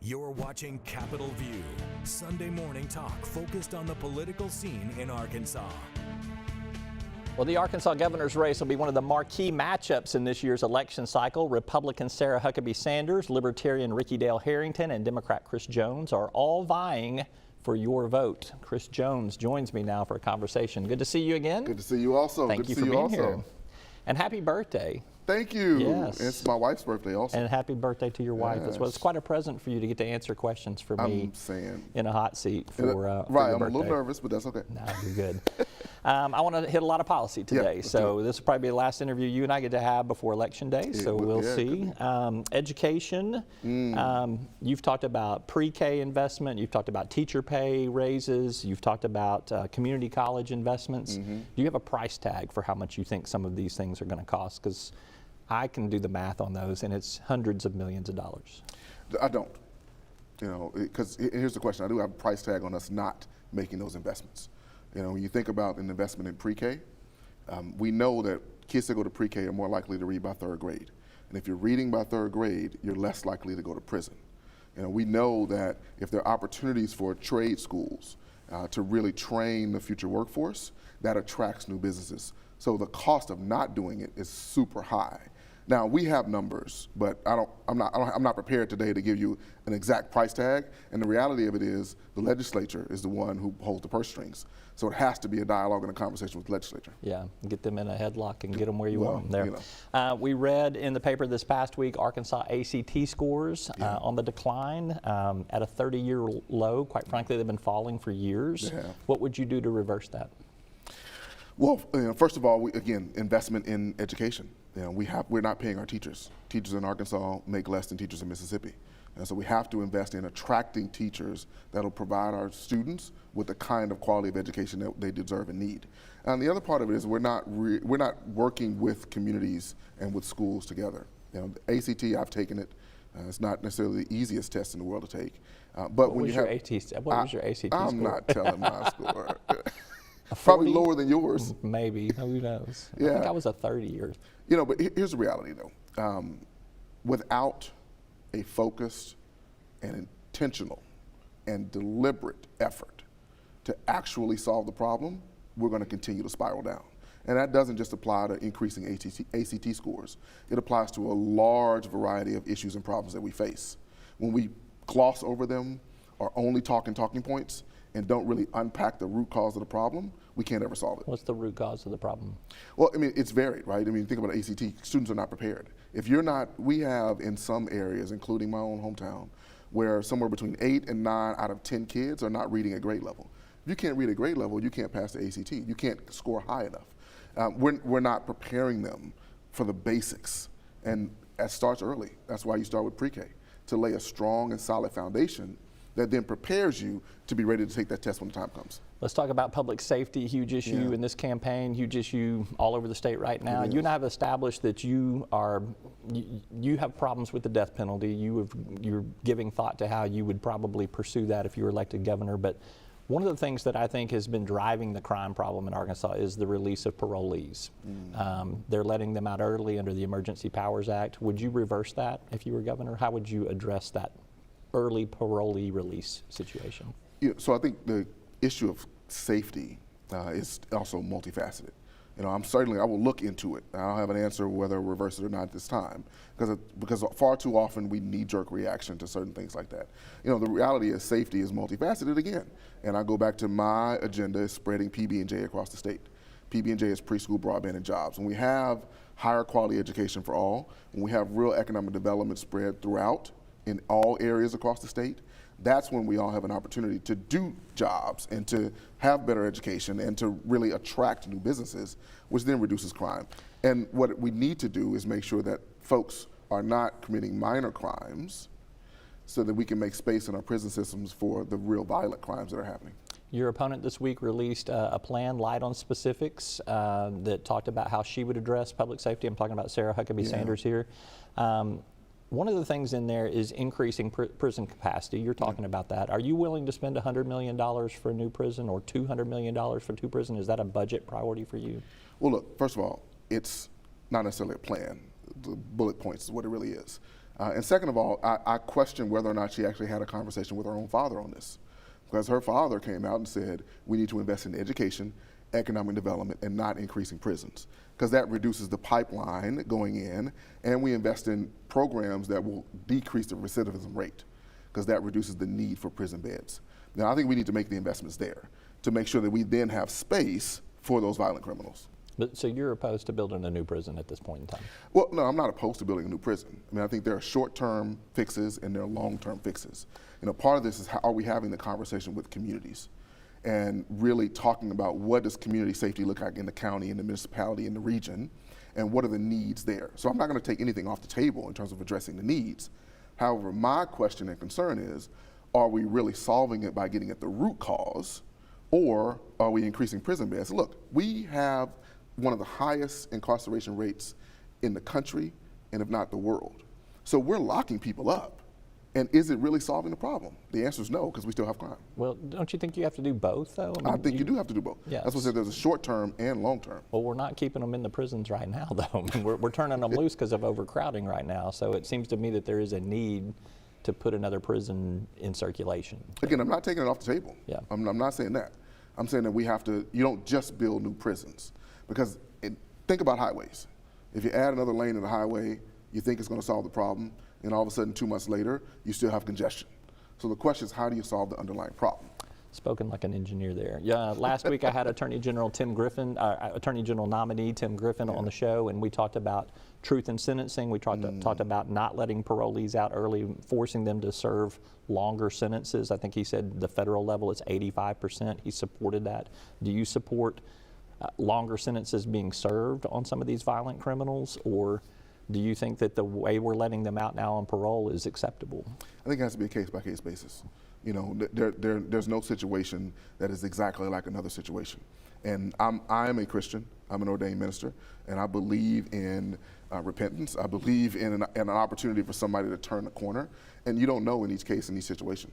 You're watching Capitol View, Sunday morning talk focused on the political scene in Arkansas. Well, the Arkansas governor's race will be one of the marquee matchups in this year's election cycle. Republican Sarah Huckabee Sanders, Libertarian Ricky Dale Harrington, and Democrat Chris Jones are all vying for your vote. Chris Jones joins me now for a conversation. Good to see you again. Good to see you also. Thank you for being here. And happy birthday. Thank you. Yes. It's my wife's birthday also. And happy birthday to your wife as well. It's quite a present for you to get to answer questions for me in a hot seat for right, your I'm birthday. a little nervous, but that's okay. No, you're good. I want to hit a lot of policy today. So this will probably be the last interview you and I get to have before Election Day. So we'll see. Education. You've talked about pre-K investment. You've talked about teacher pay raises. You've talked about community college investments. Do you have a price tag for how much you think some of these things are going to cost? Because I can do the math on those, and it's hundreds of millions of dollars. I don't, because here's the question. I do have a price tag on us not making those investments. When you think about an investment in pre-K, we know that kids that go to pre-K are more likely to read by third grade. And if you're reading by third grade, you're less likely to go to prison. We know that if there are opportunities for trade schools to really train the future workforce, that attracts new businesses. So the cost of not doing it is super high. Now we have numbers, but I'm not prepared today to give you an exact price tag. And the reality of it is, the legislature is the one who holds the purse strings. So it has to be a dialogue and a conversation with the legislature. Yeah, get them in a headlock and get them where you want them there. We read in the paper this past week, Arkansas ACT scores on the decline at a 30-year low. Quite frankly, they've been falling for years. What would you do to reverse that? Well, first of all, again, investment in education. We're not paying our teachers. Teachers in Arkansas make less than teachers in Mississippi. And so we have to invest in attracting teachers that'll provide our students with the kind of quality of education that they deserve and need. And the other part of it is we're not working with communities and with schools together. The ACT, I've taken it. It's not necessarily the easiest test in the world to take. But what was your ACT score? I'm not telling my score. Probably lower than yours. Maybe, who knows? I think I was a 30-year. But here's the reality though. Without a focused and intentional and deliberate effort to actually solve the problem, we're going to continue to spiral down. And that doesn't just apply to increasing ACT scores. It applies to a large variety of issues and problems that we face. When we gloss over them or only talking points and don't really unpack the root cause of the problem, we can't ever solve it. What's the root cause of the problem? Well, it's varied, right? Think about ACT, students are not prepared. If you're not, we have in some areas, including my own hometown, where somewhere between 8 and 9 out of 10 kids are not reading at grade level. If you can't read at grade level, you can't pass the ACT. You can't score high enough. We're not preparing them for the basics. And that starts early. That's why you start with pre-K, to lay a strong and solid foundation that then prepares you to be ready to take that test when the time comes. Let's talk about public safety, huge issue in this campaign, huge issue all over the state right now. You and I have established that you have problems with the death penalty. You're giving thought to how you would probably pursue that if you were elected governor. But one of the things that I think has been driving the crime problem in Arkansas is the release of parolees. They're letting them out early under the Emergency Powers Act. Would you reverse that if you were governor? How would you address that early parolee release situation? So I think the issue of safety is also multifaceted. I will look into it. I don't have an answer whether to reverse it or not at this time, because far too often we knee-jerk reaction to certain things like that. The reality is safety is multifaceted again, and I go back to my agenda is spreading PB&J across the state. PB&J is preschool, broadband, and jobs. When we have higher quality education for all, when we have real economic development spread throughout in all areas across the state, that's when we all have an opportunity to do jobs and to have better education and to really attract new businesses, which then reduces crime. And what we need to do is make sure that folks are not committing minor crimes so that we can make space in our prison systems for the real violent crimes that are happening. Your opponent this week released a plan, light on specifics, that talked about how she would address public safety. I'm talking about Sarah Huckabee Sanders here. One of the things in there is increasing prison capacity. You're talking about that. Are you willing to spend $100 million for a new prison or $200 million for two prisons? Is that a budget priority for you? Well, look, first of all, it's not necessarily a plan. The bullet points is what it really is. And second of all, I question whether or not she actually had a conversation with her own father on this. Because her father came out and said, we need to invest in education, economic development, and not increasing prisons. Because that reduces the pipeline going in, and we invest in programs that will decrease the recidivism rate, because that reduces the need for prison beds. Now, I think we need to make the investments there to make sure that we then have space for those violent criminals. But so you're opposed to building a new prison at this point in time? Well, no, I'm not opposed to building a new prison. I mean, I think there are short-term fixes and there are long-term fixes. You know, part of this is how are we having the conversation with communities and really talking about what does community safety look like in the county, in the municipality, in the region, and what are the needs there. So I'm not going to take anything off the table in terms of addressing the needs. However, my question and concern is, are we really solving it by getting at the root cause, or are we increasing prison beds? Look, we have one of the highest incarceration rates in the country, and if not the world. So we're locking people up. And is it really solving the problem? The answer is no, because we still have crime. Well, don't you think you have to do both, though? I think you do have to do both. Yes. That's what I said, there's a short term and long term. Well, we're not keeping them in the prisons right now, though. I mean, we're turning them loose because of overcrowding right now. So it seems to me that there is a need to put another prison in circulation. Again, I'm not taking it off the table. Yeah. I'm not saying that. I'm saying that we have to, you don't just build new prisons. Because think about highways. If you add another lane in the highway, you think it's going to solve the problem, and all of a sudden 2 months later, you still have congestion. So the question is, how do you solve the underlying problem? Spoken like an engineer there. Yeah, last week I had Attorney General Attorney General nominee Tim Griffin on the show, and we talked about truth in sentencing. We talked about not letting parolees out early, forcing them to serve longer sentences. I think he said the federal level is 85%. He supported that. Do you support longer sentences being served on some of these violent criminals, or do you think that the way we're letting them out now on parole is acceptable? I think it has to be a case-by-case basis. You know, there's no situation that is exactly like another situation. And I am a Christian. I'm an ordained minister, and I believe in repentance. I believe in an opportunity for somebody to turn the corner, and you don't know in each case, in each situation.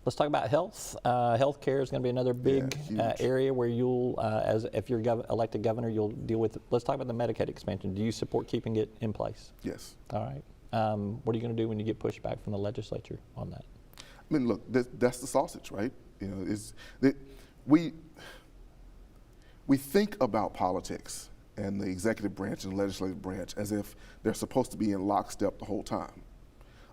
Let's talk about health. Healthcare is going to be another big area where you'll, if you're elected governor, you'll deal with. Let's talk about the Medicaid expansion. Do you support keeping it in place? Yes. All right. What are you going to do when you get pushback from the legislature on that? I mean, look, that's the sausage, right? You know, we think about politics and the executive branch and the legislative branch as if they're supposed to be in lockstep the whole time.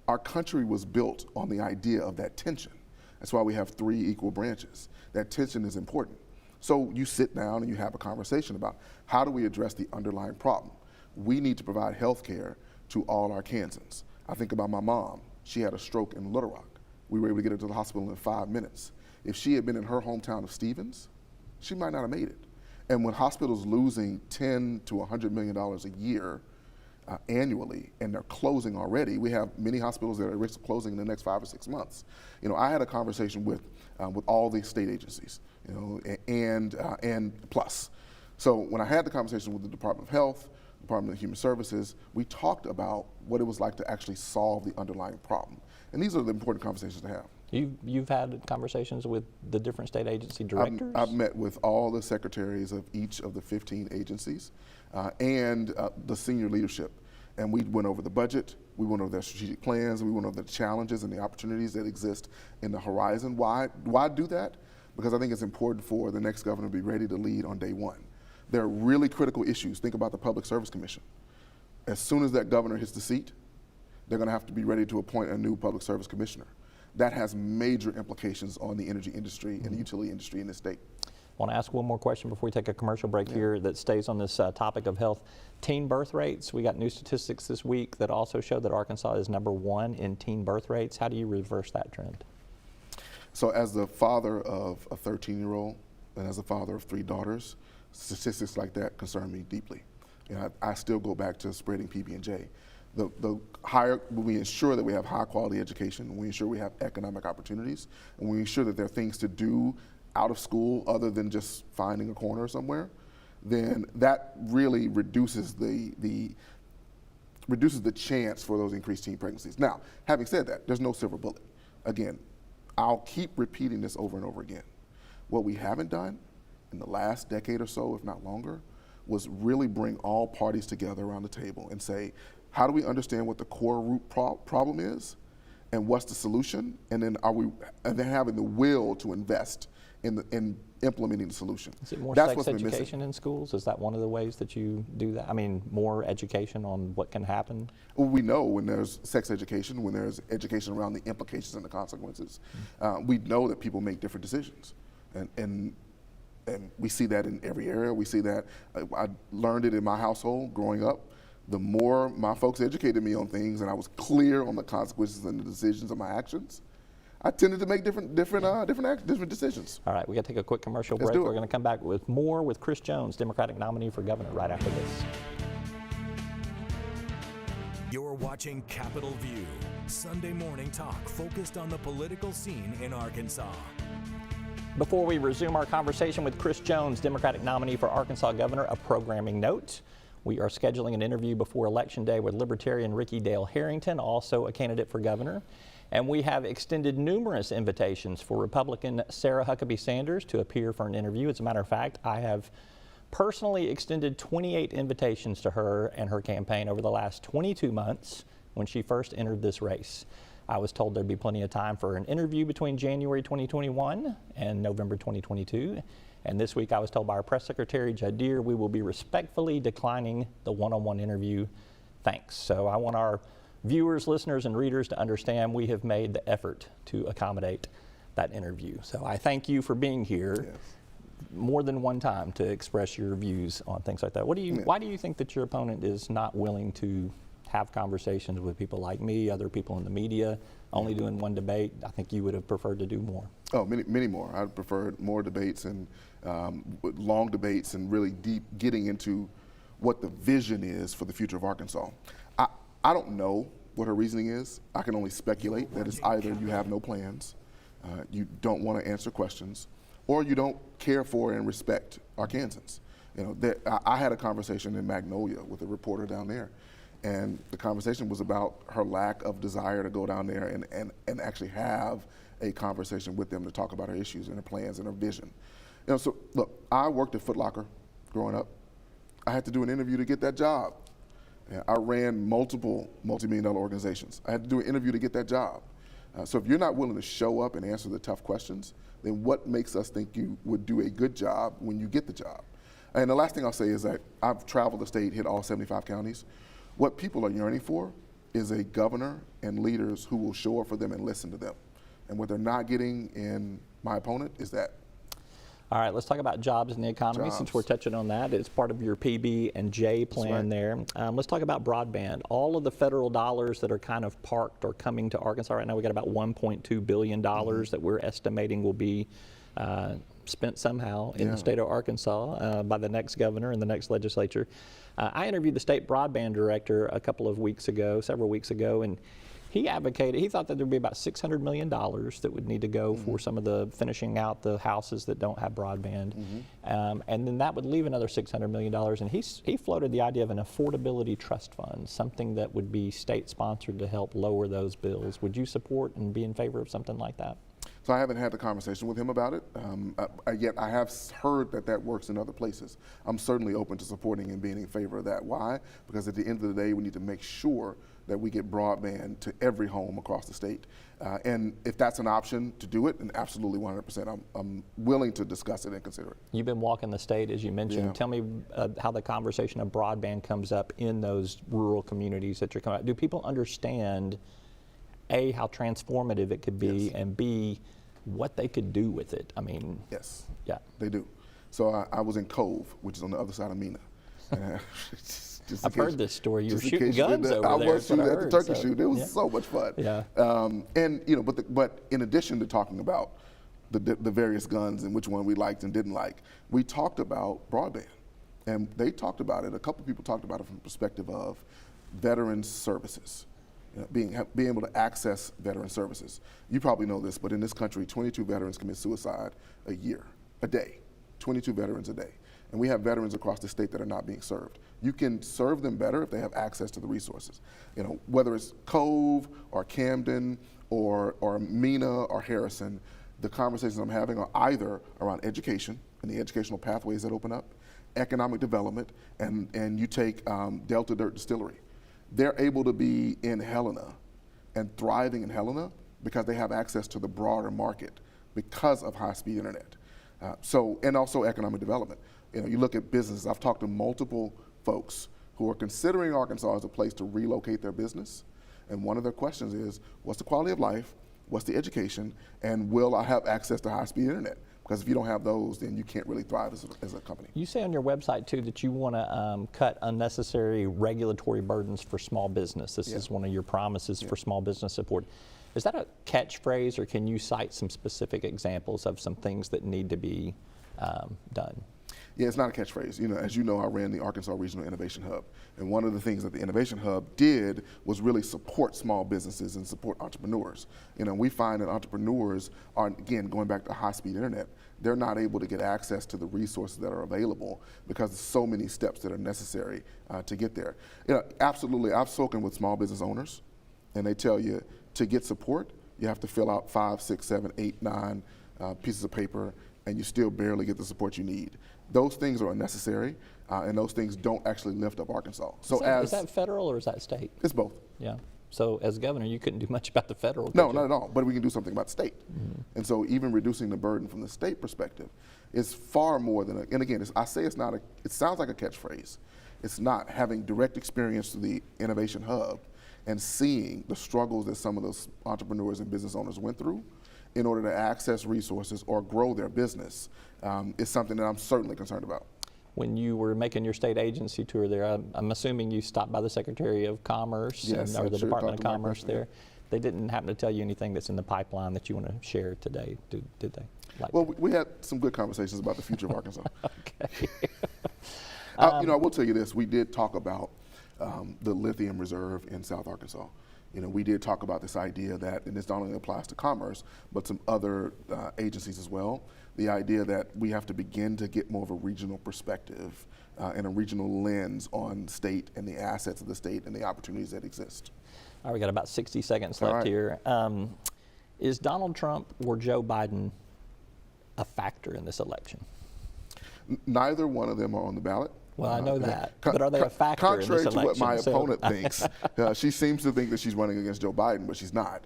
Our country was built on the idea of that tension. That's why we have 3 equal branches. That tension is important. So you sit down and you have a conversation about how do we address the underlying problem. We need to provide health care to all our Kansans. I think about my mom. She had a stroke in Little Rock. We were able to get her to the hospital in 5 minutes. If she had been in her hometown of Stevens, she might not have made it. And when hospitals losing $10 to $100 million a year annually, and they're closing already, we have many hospitals that are at risk of closing in the next 5 or 6 months. You know, I had a conversation with all the state agencies, you know, and plus. So when I had the conversation with the Department of Health, Department of Human Services, we talked about what it was like to actually solve the underlying problem. And these are the important conversations to have. You've had conversations with the different state agency directors? I've met with all the secretaries of each of the 15 agencies and the senior leadership. And we went over the budget, we went over their strategic plans, we went over the challenges and the opportunities that exist in the horizon. Why do that? Because I think it's important for the next governor to be ready to lead on day one. There are really critical issues. Think about the Public Service Commission. As soon as that governor hits the seat, they're going to have to be ready to appoint a new public service commissioner. That has major implications on the energy industry and the utility industry in this state. I want to ask one more question before we take a commercial break here that stays on this topic of health. Teen birth rates, we got new statistics this week that also show that Arkansas is #1 in teen birth rates. How do you reverse that trend? So as the father of a 13-year-old and as a father of 3 daughters, statistics like that concern me deeply. You know, I still go back to spreading PB&J. The higher, we ensure that we have high quality education, we ensure we have economic opportunities, and we ensure that there are things to do out of school other than just finding a corner somewhere, then that really reduces the chance for those increased teen pregnancies. Now, having said that, there's no silver bullet. Again, I'll keep repeating this over and over again. What we haven't done in the last decade or so, if not longer, was really bring all parties together around the table and say, how do we understand what the core root problem is, and what's the solution, and then having the will to invest in implementing the solution. Is it more That's sex what's been education missing. in schools? Is that one of the ways that you do that? I mean, more education on what can happen? Well, we know when there's sex education, when there's education around the implications and the consequences, we know that people make different decisions. And we see that in every area. We see that, I learned it in my household growing up. The more my folks educated me on things and I was clear on the consequences and the decisions of my actions, I tended to make different decisions. All right, we got to take a quick commercial break. We're going to come back with more with Chris Jones, Democratic nominee for governor, right after this. You're watching Capitol View, Sunday morning talk focused on the political scene in Arkansas. Before we resume our conversation with Chris Jones, Democratic nominee for Arkansas governor, a programming note. We are scheduling an interview before Election Day with Libertarian Ricky Dale Harrington, also a candidate for governor. And we have extended numerous invitations for Republican Sarah Huckabee Sanders to appear for an interview. As a matter of fact, I have personally extended 28 invitations to her and her campaign over the last 22 months when she first entered this race. I was told there'd be plenty of time for an interview between January 2021 and November 2022. And this week I was told by our press secretary, Jadir, we will be respectfully declining the one-on-one interview. Thanks. So I want our viewers, listeners, and readers to understand we have made the effort to accommodate that interview. So I thank you for being here more than one time to express your views on things like that. Why do you think that your opponent is not willing to have conversations with people like me, other people in the media, only doing one debate? I think you would have preferred to do more. Oh, many more. I'd prefer more debates and long debates and really deep getting into what the vision is for the future of Arkansas. I don't know what her reasoning is. I can only speculate that it's either you have no plans, you don't want to answer questions, or you don't care for and respect Arkansans. You know, I had a conversation in Magnolia with a reporter down there, and the conversation was about her lack of desire to go down there and actually have a conversation with them to talk about her issues and her plans and her vision. You know, so look, I worked at Foot Locker growing up. I had to do an interview to get that job. I ran multiple multi-million-dollar organizations. I had to do an interview to get that job. So if you're not willing to show up and answer the tough questions, then what makes us think you would do a good job when you get the job? And the last thing I'll say is that I've traveled the state, hit all 75 counties. What people are yearning for is a governor and leaders who will show up for them and listen to them. And what they're not getting in my opponent is that. All right, let's talk about jobs and the economy since we're touching on that. It's part of your PB and J plan there. Let's talk about broadband. All of the federal dollars that are kind of parked or coming to Arkansas right now, we got about $1.2 billion that we're estimating will be spent somehow in the state of Arkansas by the next governor and the next legislature. I interviewed the state broadband director several weeks ago, and he advocated, he thought that there'd be about $600 million that would need to go for some of the finishing out the houses that don't have broadband. And then that would leave another $600 million. And he floated the idea of an affordability trust fund, something that would be state sponsored to help lower those bills. Would you support and be in favor of something like that? So I haven't had the conversation with him about it, yet I have heard that works in other places. I'm certainly open to supporting and being in favor of that. Why? Because at the end of the day, we need to make sure that we get broadband to every home across the state. And if that's an option to do it, then absolutely 100%. I'm willing to discuss it and consider it. You've been walking the state, as you mentioned. Yeah. Tell me how the conversation of broadband comes up in those rural communities that you're coming out. Do people understand, A, how transformative it could be, and B, what they could do with it? I mean, yes, they do. So I was in Cove, which is on the other side of Mena. I've heard this story. You were shooting guns over there. I was shooting at the turkey shoot. It was yeah. so much fun. Yeah. And you know, but in addition to talking about the various guns and which one we liked and didn't like, we talked about broadband, and they talked about it. A couple people talked about it from the perspective of veterans services. You know, being able to access veteran services. You probably know this, but in this country, 22 veterans commit suicide a day, 22 veterans a day. And we have veterans across the state that are not being served. You can serve them better if they have access to the resources. You know, whether it's Cove or Camden or Mena or Harrison, the conversations I'm having are either around education and the educational pathways that open up, economic development, and you take Delta Dirt Distillery. they're able to be in Helena and thriving in Helena because they have access to the broader market because of high-speed internet. And also economic development. You look at businesses. I've talked to multiple folks who are considering Arkansas as a place to relocate their business. And one of their questions is, what's the quality of life, what's the education, and will I have access to high-speed internet? Because if you don't have those, then you can't really thrive as a company. You say on your website, too, that you want to cut unnecessary regulatory burdens for small business. This is one of your promises for small business support. Is that a catchphrase, or can you cite some specific examples of some things that need to be done? Yeah, it's not a catchphrase. As you know, I ran the Arkansas Regional Innovation Hub. And one of the things that the Innovation Hub did was really support small businesses and support entrepreneurs. We find that entrepreneurs are, again, going back to high-speed internet, they're not able to get access to the resources that are available because there's so many steps that are necessary to get there. Absolutely, I've spoken with small business owners, and they tell you to get support, you have to fill out 5, 6, 7, 8, 9 pieces of paper, and you still barely get the support you need. Those things are unnecessary, and those things don't actually lift up Arkansas. So is that federal or is that state? It's both. Yeah. So as governor, you couldn't do much about the federal. No, not at all. But we can do something about the state. And so even reducing the burden from the state perspective is far more than and again, I say it's not it sounds like a catchphrase. It's not. Having direct experience through the Innovation Hub and seeing the struggles that some of those entrepreneurs and business owners went through in order to access resources or grow their business is something that I'm certainly concerned about. When you were making your state agency tour there, I'm assuming you stopped by the Secretary of Commerce or the Department of Commerce there. Yeah. They didn't happen to tell you anything that's in the pipeline that you want to share today, did they? Well, we had some good conversations about the future of Arkansas. Okay. I will tell you this. We did talk about the lithium reserve in South Arkansas. We did talk about this idea that, and this not only applies to Commerce, but some other agencies as well, the idea that we have to begin to get more of a regional perspective and a regional lens on state and the assets of the state and the opportunities that exist. All right, we got about 60 seconds left here. Is Donald Trump or Joe Biden a factor in this election? Neither one of them are on the ballot. Well, I know that, but are they a factor in this election? Contrary to what my opponent thinks, she seems to think that she's running against Joe Biden, but she's not.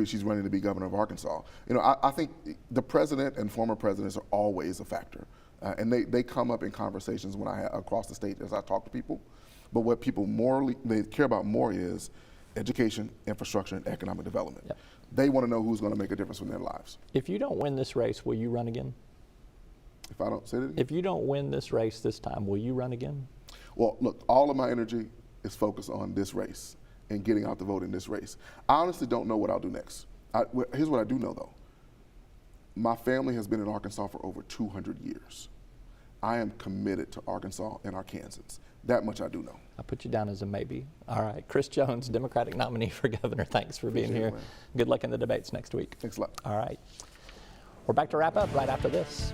She's running to be governor of Arkansas. I think the president and former presidents are always a factor, and they come up in conversations when across the state as I talk to people. But what people they care about more is education, infrastructure, and economic development. Yep. They want to know who's going to make a difference in their lives. If you don't win this race, will you run again? If I don't say it? If you don't win this race this time, will you run again? Well, look, all of my energy is focused on this race and getting out the vote in this race. I honestly don't know what I'll do next. Here's what I do know, though. My family has been in Arkansas for over 200 years. I am committed to Arkansas and Arkansans. That much I do know. I put you down as a maybe. All right. Chris Jones, Democratic nominee for governor. Thanks for being here. Good luck in the debates next week. Thanks a lot. All right. We're back to wrap up right after this.